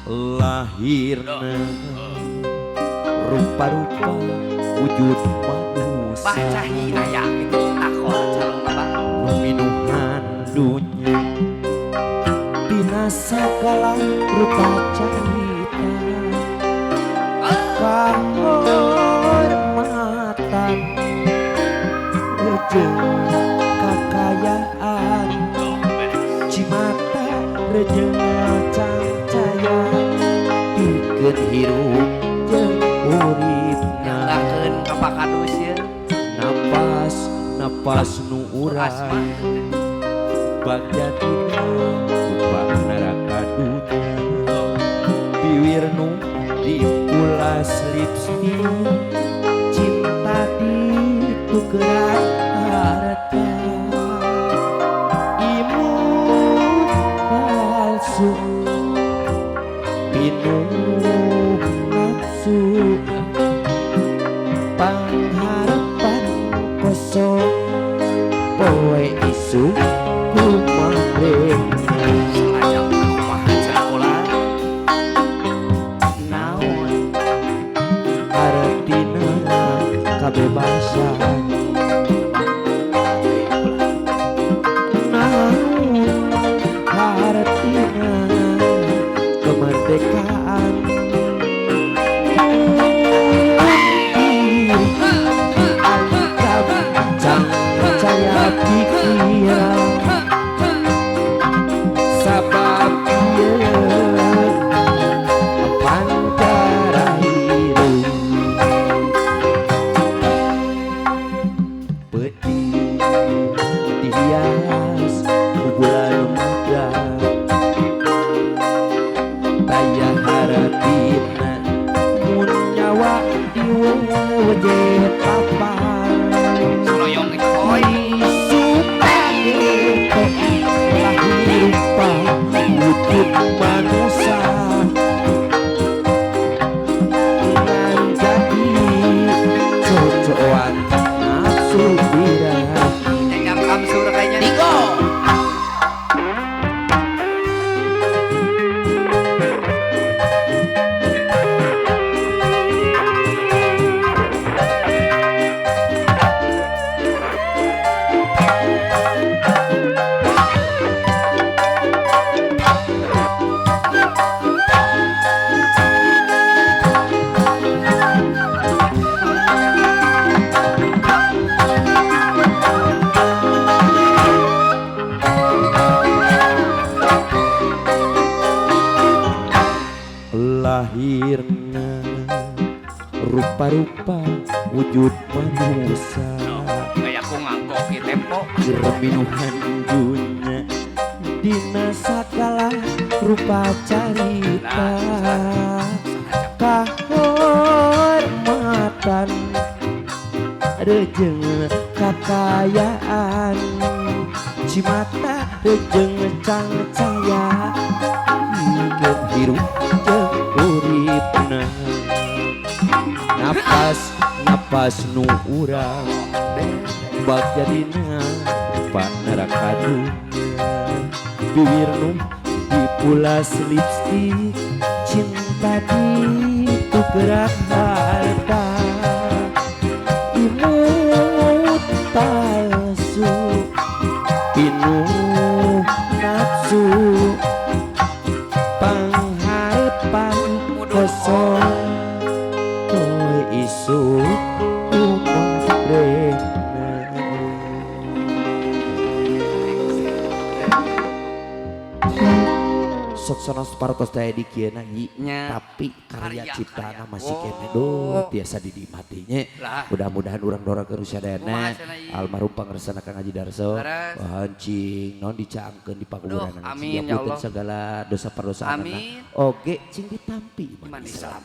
Lahirna rupa-rupa wujud manusia bacahi aya itu takon calon abah minuhan dunya dina sagala rupa carita kahormatan jeung kakayaan cimata rejeng cahaya pikeun hirup jeung uripna nyalakeun ka pakadus ya napas nu urang bagjatina rupa neraka dunya bibir nu diulas lipstik cinta ditukeran harta imut palsu pinuh nafsu pangharapan kosong poe isu kumaha selajang kumaha cakulan naon artina kabebasan naon artina kemerdekaan cahaya pikiran sabab ieu pancara hirup peuting dihias ku bulan muda daya haratina mun nyawa diwewe papan suloyong nih oi wujud manusia dengan jadi cocokan nafsu bira nengam kamsur kayaknya Niko lahirna rupa-rupa wujud manusia kayak aku nganggok di tempo reminuhan dunya dina sagala rupa carita kahormatan rejeng kakayaan cimata rejeng cahaya pikeun hirup jeung uripna napas nu urang bagjadina rupa neraka dunya bibir nu dipulas lipstik cinta ditukeran harta imut palsu pinuh nafsu pangharapan kosong poe isu sok sono separotos daya di kieu Nya. tapi karya Karya, ciptana karya. masih kene Oh. tiasa didimatinya. Lah. Mudah-mudahan urang dorakeun Kumaha sadayana cenah ieu? almarhum pangaresana Kang Haji Darso Leres. hancing non dicaangkeun di pakuburan Aduh, amin, ya Allah. segala dosa perdosa Amin. oge cing ditampi Iman Islam.